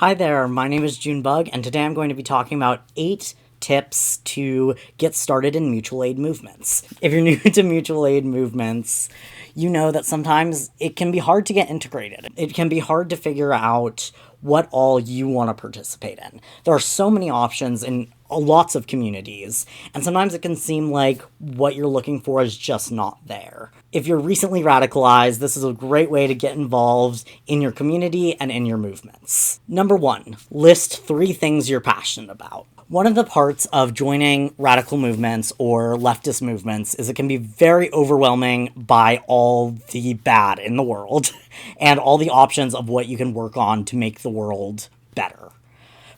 Hi there, my name is Junebug, and today I'm going to be talking about 8 tips to get started in mutual aid movements. If you're new to mutual aid movements, you know that sometimes it can be hard to get integrated. It can be hard to figure out what all you want to participate in. There are so many options in lots of communities, and sometimes it can seem like what you're looking for is just not there. If you're recently radicalized, this is a great way to get involved in your community and in your movements. Number 1, list 3 things you're passionate about. One of the parts of joining radical movements or leftist movements is it can be very overwhelming by all the bad in the world and all the options of what you can work on to make the world better.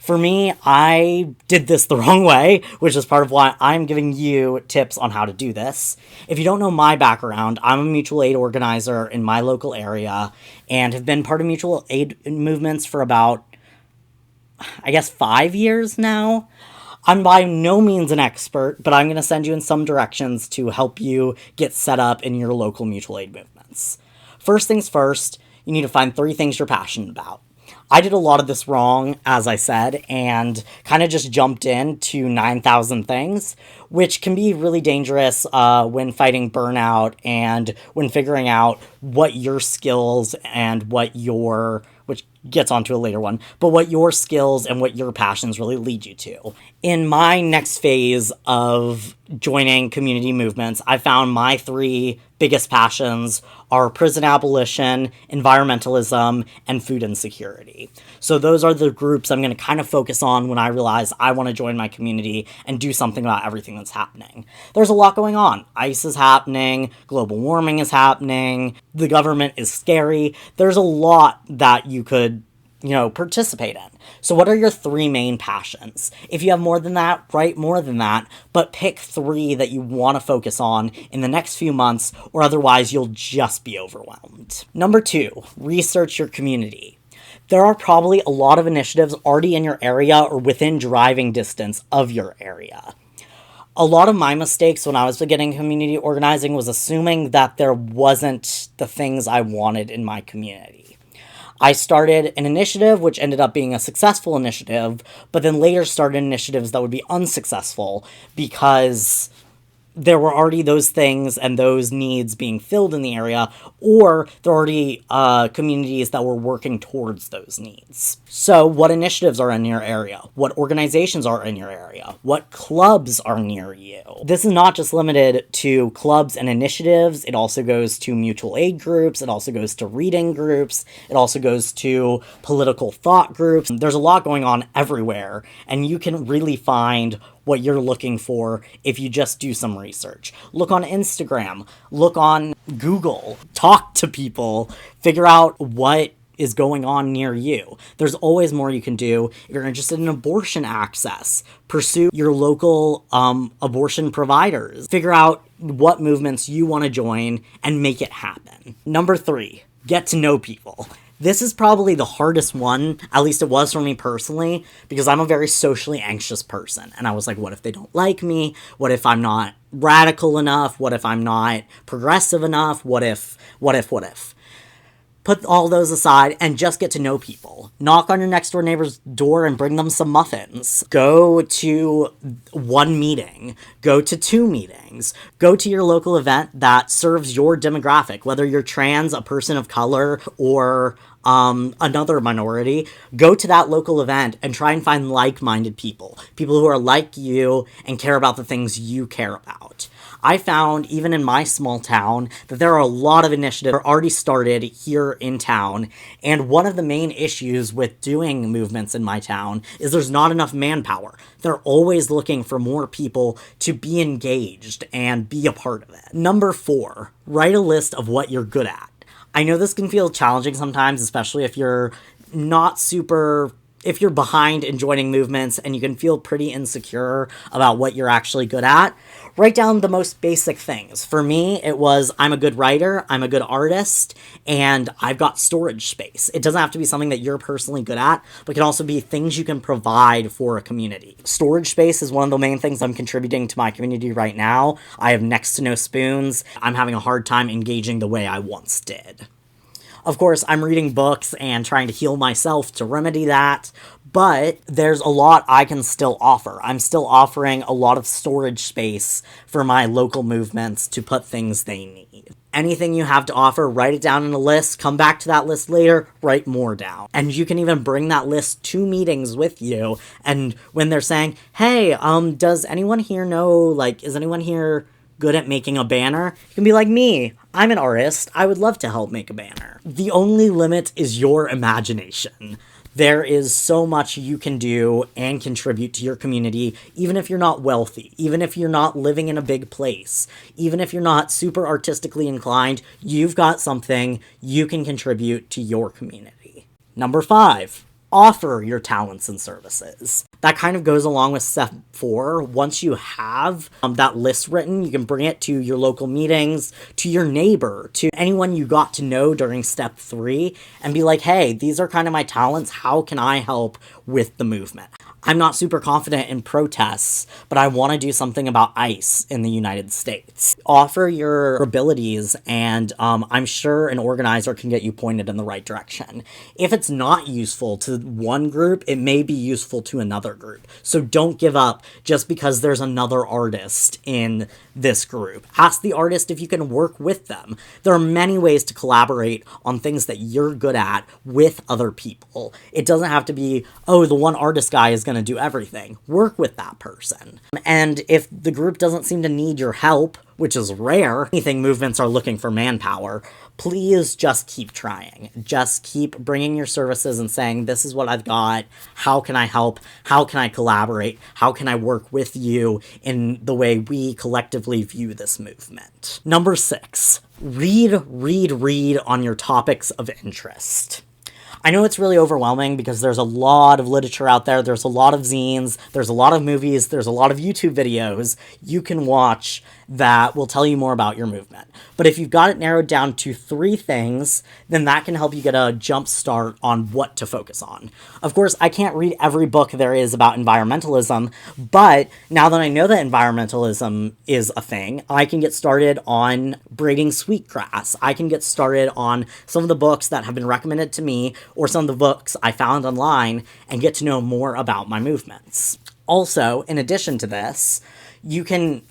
For me, I did this the wrong way, which is part of why I'm giving you tips on how to do this. If you don't know my background, I'm a mutual aid organizer in my local area and have been part of mutual aid movements for about, 5 years now. I'm by no means an expert, but I'm going to send you in some directions to help you get set up in your local mutual aid movements. First things first, you need to find 3 things you're passionate about. I did a lot of this wrong, as I said, and kind of just jumped into 9,000 things, which can be really dangerous when fighting burnout and when figuring out what your skills and which gets onto a later one, but what your skills and what your passions really lead you to. In my next phase of joining community movements, I found my 3 biggest passions are prison abolition, environmentalism, and food insecurity. So those are the groups I'm going to kind of focus on when I realize I want to join my community and do something about everything that's happening. There's a lot going on. ICE is happening, global warming is happening, the government is scary. There's a lot that you could participate in. So what are your 3 main passions? If you have more than that, write more than that, but pick 3 that you want to focus on in the next few months, or otherwise you'll just be overwhelmed. Number 2, research your community. There are probably a lot of initiatives already in your area or within driving distance of your area. A lot of my mistakes when I was beginning community organizing was assuming that there wasn't the things I wanted in my community. I started an initiative which ended up being a successful initiative, but then later started initiatives that would be unsuccessful because there were already those things and those needs being filled in the area, or there were already communities that were working towards those needs. So what initiatives are in your area? What organizations are in your area? What clubs are near you? This is not just limited to clubs and initiatives. It also goes to mutual aid groups. It also goes to reading groups. It also goes to political thought groups. There's a lot going on everywhere, and you can really find what you're looking for if you just do some research. Look on Instagram, look on Google, talk to people, figure out what is going on near you. There's always more you can do. If you're interested in abortion access, pursue your local abortion providers. Figure out what movements you want to join and make it happen. Number 3, get to know people. This is probably the hardest one, at least it was for me personally, because I'm a very socially anxious person. And I was like, what if they don't like me? What if I'm not radical enough? What if I'm not progressive enough? What if? Put all those aside and just get to know people. Knock on your next door neighbor's door and bring them some muffins. Go to 1 meeting. Go to 2 meetings. Go to your local event that serves your demographic, whether you're trans, a person of color, or another minority. Go to that local event and try and find like-minded people. People who are like you and care about the things you care about. I found, even in my small town, that there are a lot of initiatives already started here in town, and one of the main issues with doing movements in my town is there's not enough manpower. They're always looking for more people to be engaged and be a part of it. Number 4, write a list of what you're good at. I know this can feel challenging sometimes, especially if you're if you're behind in joining movements and you can feel pretty insecure about what you're actually good at. Write down the most basic things. For me, it was I'm a good writer, I'm a good artist, and I've got storage space. It doesn't have to be something that you're personally good at, but it can also be things you can provide for a community. Storage space is one of the main things I'm contributing to my community right now. I have next to no spoons. I'm having a hard time engaging the way I once did. Of course, I'm reading books and trying to heal myself to remedy that, but there's a lot I can still offer. I'm still offering a lot of storage space for my local movements to put things they need. Anything you have to offer, write it down in a list, come back to that list later, write more down. And you can even bring that list to meetings with you, and when they're saying, hey, does anyone here know, is anyone here good at making a banner? You can be like, me, I'm an artist, I would love to help make a banner. The only limit is your imagination. There is so much you can do and contribute to your community, even if you're not wealthy, even if you're not living in a big place, even if you're not super artistically inclined, you've got something you can contribute to your community. Number 5, offer your talents and services. That kind of goes along with step 4. Once you have that list written, you can bring it to your local meetings, to your neighbor, to anyone you got to know during step 3, and be like, hey, these are kind of my talents. How can I help with the movement? I'm not super confident in protests, but I want to do something about ICE in the United States. Offer your abilities, and I'm sure an organizer can get you pointed in the right direction. If it's not useful to one group, it may be useful to another group. So don't give up just because there's another artist in this group. Ask the artist if you can work with them. There are many ways to collaborate on things that you're good at with other people. It doesn't have to be, oh, the one artist guy is going to do everything. Work with that person. And if the group doesn't seem to need your help, which is rare, anything movements are looking for manpower, please just keep trying. Just keep bringing your services and saying, this is what I've got. How can I help? How can I collaborate? How can I work with you in the way we collectively view this movement? Number 6, read on your topics of interest. I know it's really overwhelming because there's a lot of literature out there, there's a lot of zines, there's a lot of movies, there's a lot of YouTube videos you can watch that will tell you more about your movement. But if you've got it narrowed down to 3 things, then that can help you get a jump start on what to focus on. Of course, I can't read every book there is about environmentalism, but now that I know that environmentalism is a thing, I can get started on braiding sweetgrass. I can get started on some of the books that have been recommended to me or some of the books I found online and get to know more about my movements. Also, in addition to this, you can,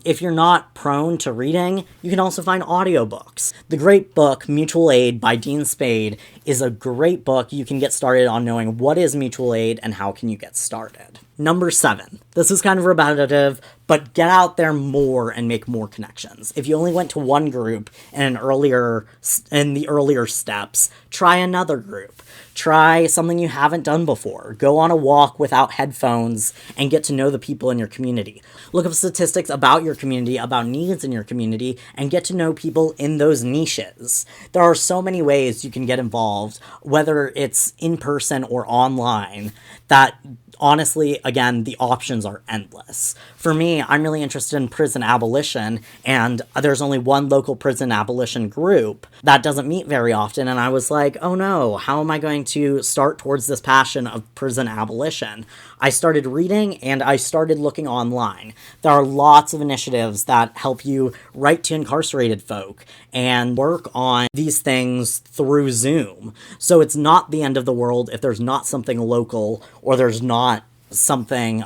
if you're not prone to reading, you can also find audiobooks. The great book, Mutual Aid by Dean Spade, is a great book. You can get started on knowing what is mutual aid and how can you get started. Number 7. This is kind of repetitive, but get out there more and make more connections. If you only went to one group in the earlier steps, try another group. Try something you haven't done before. Go on a walk without headphones and get to know the people in your community. Look up statistics about your community, about needs in your community, and get to know people in those niches. There are so many ways you can get involved, whether it's in person or online, that honestly, again, the options are endless. For me, I'm really interested in prison abolition, and there's only one local prison abolition group that doesn't meet very often, and I was like, oh no, how am I going to start towards this passion of prison abolition? I started reading, and I started looking online. There are lots of initiatives that help you write to incarcerated folk and work on these things through Zoom. So it's not the end of the world if there's not something local or there's not something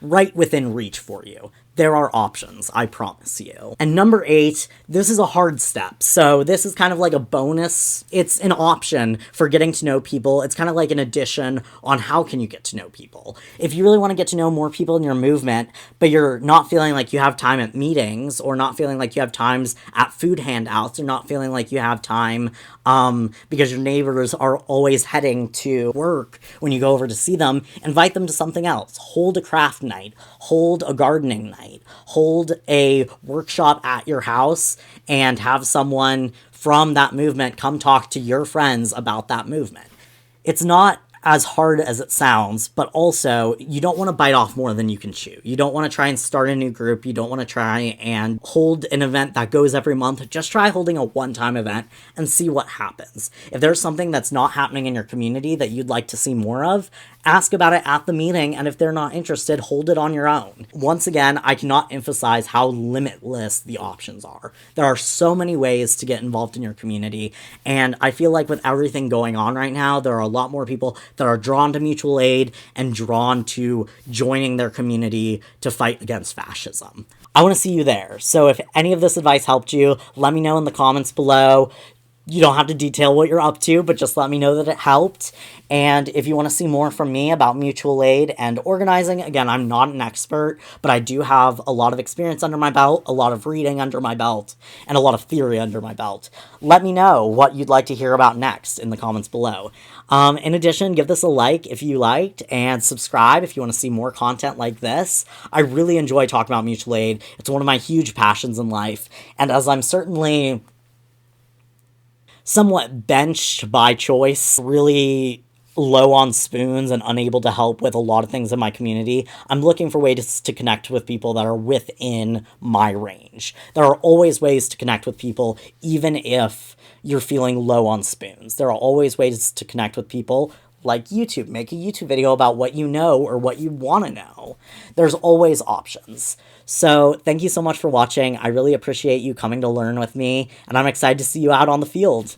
right within reach for you. There are options, I promise you. And number 8, this is a hard step. So this is kind of like a bonus. It's an option for getting to know people. It's kind of like an addition on how can you get to know people. If you really want to get to know more people in your movement, but you're not feeling like you have time at meetings, or not feeling like you have times at food handouts, or not feeling like you have time because your neighbors are always heading to work when you go over to see them, invite them to something else. Hold a craft night. Hold a gardening night. Hold a workshop at your house and have someone from that movement come talk to your friends about that movement. It's not as hard as it sounds, but also you don't want to bite off more than you can chew. You don't want to try and start a new group. You don't want to try and hold an event that goes every month. Just try holding a one-time event and see what happens. If there's something that's not happening in your community that you'd like to see more of, ask about it at the meeting, and if they're not interested, hold it on your own. Once again, I cannot emphasize how limitless the options are. There are so many ways to get involved in your community, and I feel like with everything going on right now, there are a lot more people that are drawn to mutual aid and drawn to joining their community to fight against fascism. I want to see you there. So if any of this advice helped you, let me know in the comments below. You don't have to detail what you're up to, but just let me know that it helped. And if you want to see more from me about mutual aid and organizing, again, I'm not an expert, but I do have a lot of experience under my belt, a lot of reading under my belt, and a lot of theory under my belt. Let me know what you'd like to hear about next in the comments below. In addition, give this a like if you liked, and subscribe if you want to see more content like this. I really enjoy talking about mutual aid. It's one of my huge passions in life, and as I'm certainly somewhat benched by choice, really low on spoons and unable to help with a lot of things in my community, I'm looking for ways to connect with people that are within my range. There are always ways to connect with people, even if you're feeling low on spoons. There are always ways to connect with people like YouTube. Make a YouTube video about what you know or what you want to know. There's always options. So thank you so much for watching. I really appreciate you coming to learn with me, and I'm excited to see you out on the field.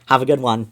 Have a good one.